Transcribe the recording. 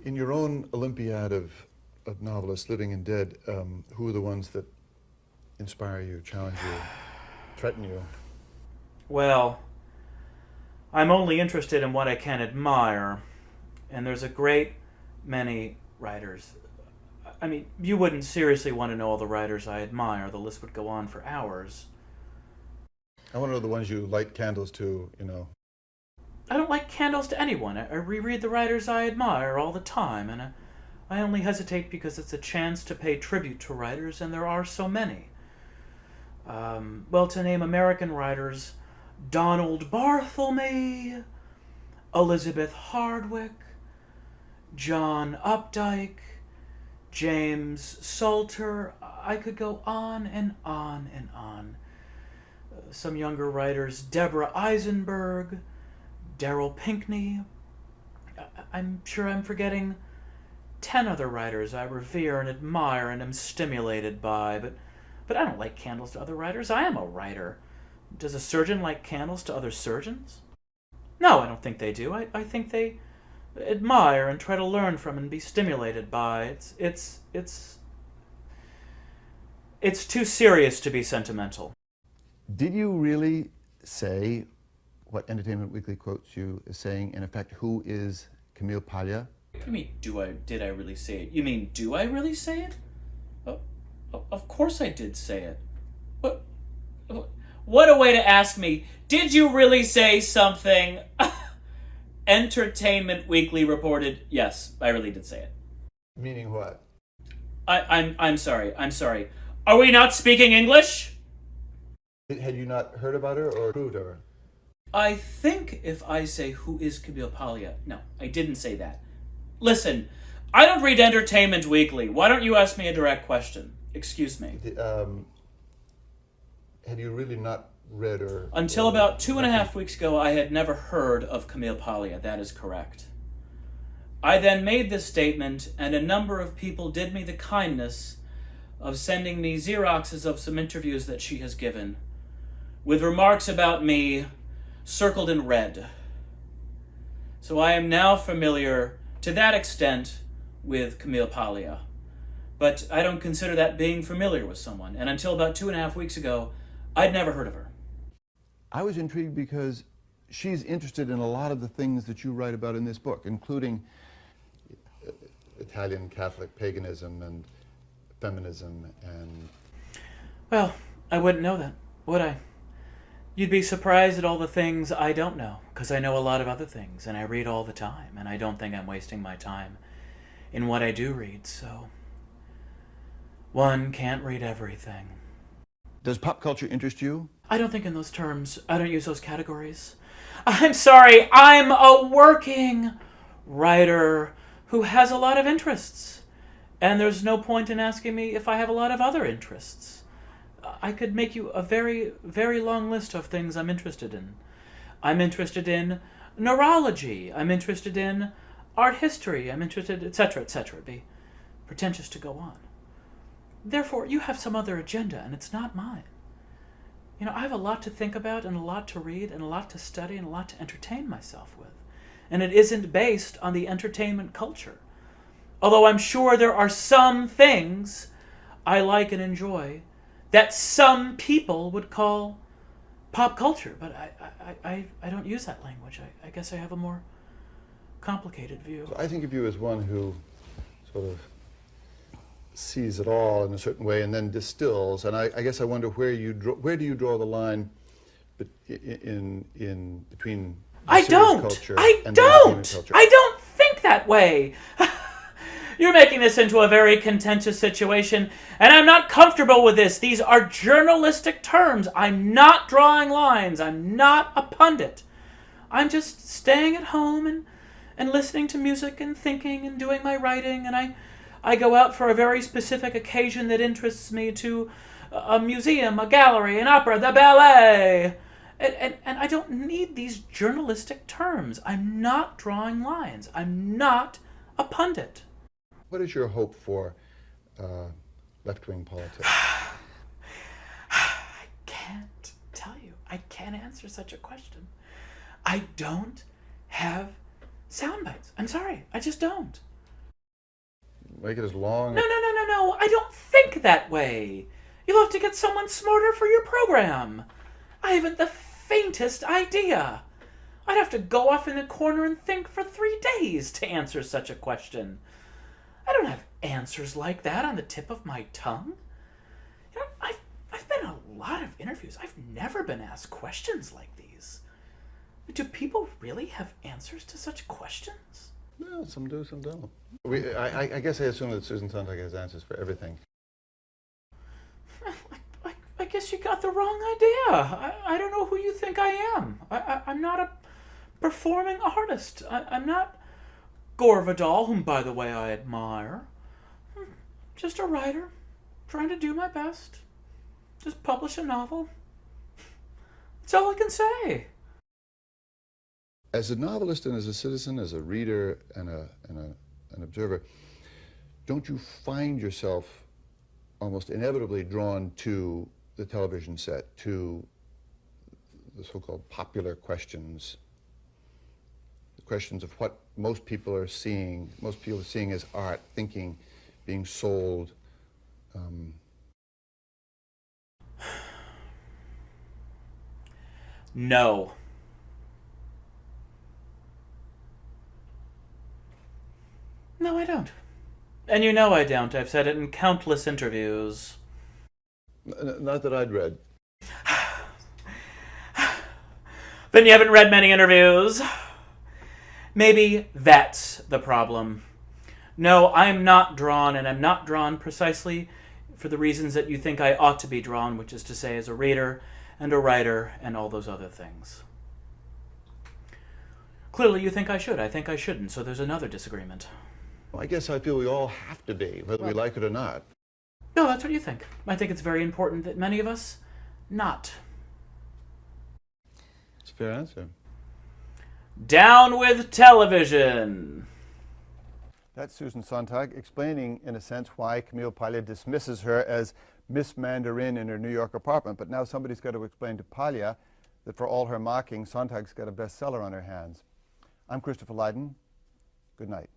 In your own Olympiad of novelists, living and dead, who are the ones that inspire you, challenge you, threaten you? Well, I'm only interested in what I can admire, and there's a great many writers. I mean, you wouldn't seriously want to know all the writers I admire. The list would go on for hours. I want to know the ones you light candles to, I don't like candles to anyone. I reread the writers I admire all the time, and I only hesitate because it's a chance to pay tribute to writers, and there are so many. Well, to name American writers, Donald Barthelme, Elizabeth Hardwick, John Updike, James Salter. I could go on and on and on. Some younger writers, Deborah Eisenberg, Darrell Pinckney. I'm sure I'm forgetting 10 other writers I revere and admire and am stimulated by, but I don't light candles to other writers. I am a writer. Does a surgeon light candles to other surgeons? No, I don't think they do. I think they admire and try to learn from and be stimulated by. It's too serious to be sentimental. Did you really say what Entertainment Weekly quotes you as saying, in effect, who is Camille Paglia? What do you mean, did I really say it? You mean, do I really say it? Oh, of course I did say it. What? What a way to ask me, did you really say something? Entertainment Weekly reported, yes, I really did say it. Meaning what? I'm sorry. Are we not speaking English? Had you not heard about her or proved her? I think if I say who is Camille Paglia, no, I didn't say that. Listen, I don't read Entertainment Weekly. Why don't you ask me a direct question? Excuse me. Had you really not read or... Until about 2.5 weeks ago, I had never heard of Camille Paglia. That is correct. I then made this statement, and a number of people did me the kindness of sending me Xeroxes of some interviews that she has given, with remarks about me circled in red. So I am now familiar, to that extent, with Camille Paglia. But I don't consider that being familiar with someone. And until about 2.5 weeks ago, I'd never heard of her. I was intrigued because she's interested in a lot of the things that you write about in this book, including Italian Catholic paganism and feminism and... Well, I wouldn't know that, would I? You'd be surprised at all the things I don't know, because I know a lot of other things, and I read all the time, and I don't think I'm wasting my time in what I do read, so... One can't read everything. Does pop culture interest you? I don't think in those terms. I don't use those categories. I'm sorry, I'm a working writer who has a lot of interests. And there's no point in asking me if I have a lot of other interests. I could make you a very, very long list of things I'm interested in. I'm interested in neurology. I'm interested in art history. I'm interested, etc., etc. It'd be pretentious to go on. Therefore, you have some other agenda, and it's not mine. You know, I have a lot to think about, and a lot to read, and a lot to study, and a lot to entertain myself with. And it isn't based on the entertainment culture. Although I'm sure there are some things I like and enjoy that some people would call pop culture, but I don't use that language. I guess I have a more complicated view. So I think of you as one who sort of sees it all in a certain way and then distills. And I guess I wonder where do you draw the line in between I don't. culture I and don't. the culture? I don't think that way. You're making this into a very contentious situation, and I'm not comfortable with this. These are journalistic terms. I'm not drawing lines. I'm not a pundit. I'm just staying at home and listening to music and thinking and doing my writing, and I go out for a very specific occasion that interests me to a museum, a gallery, an opera, the ballet. And I don't need these journalistic terms. I'm not drawing lines. I'm not a pundit. What is your hope for left-wing politics? I can't tell you. I can't answer such a question. I don't have sound bites. I'm sorry. I just don't. make it as long. No. I don't think that way. You'll have to get someone smarter for your program. I haven't the faintest idea. I'd have to go off in the corner and think for 3 days to answer such a question. I don't have answers like that on the tip of my tongue. You know, I've been in a lot of interviews. I've never been asked questions like these. Do people really have answers to such questions? No, some do, some don't. I guess I assume that Susan Sontag has answers for everything. I guess you got the wrong idea. I don't know who you think I am. I'm not a performing artist. I'm not Gore Vidal, whom, by the way, I admire. Just a writer, trying to do my best. Just publish a novel. That's all I can say. As a novelist and as a citizen, as a reader and an observer, don't you find yourself almost inevitably drawn to the television set, to the so-called popular questions, the questions of what most people are seeing as art, thinking, being sold? No. No, I don't. And you know I don't. I've said it in countless interviews. Not that I'd read. Then you haven't read many interviews. Maybe that's the problem. No, I'm not drawn, and I'm not drawn precisely for the reasons that you think I ought to be drawn, which is to say as a reader and a writer and all those other things. Clearly you think I should. I think I shouldn't, so there's another disagreement. Well, I guess I feel we all have to be, whether we like it or not. No, that's what you think. I think it's very important that many of us not. It's a fair answer. Down with television! That's Susan Sontag explaining, in a sense, why Camille Paglia dismisses her as Miss Mandarin in her New York apartment. But now somebody's got to explain to Paglia that for all her mocking, Sontag's got a bestseller on her hands. I'm Christopher Lydon. Good night.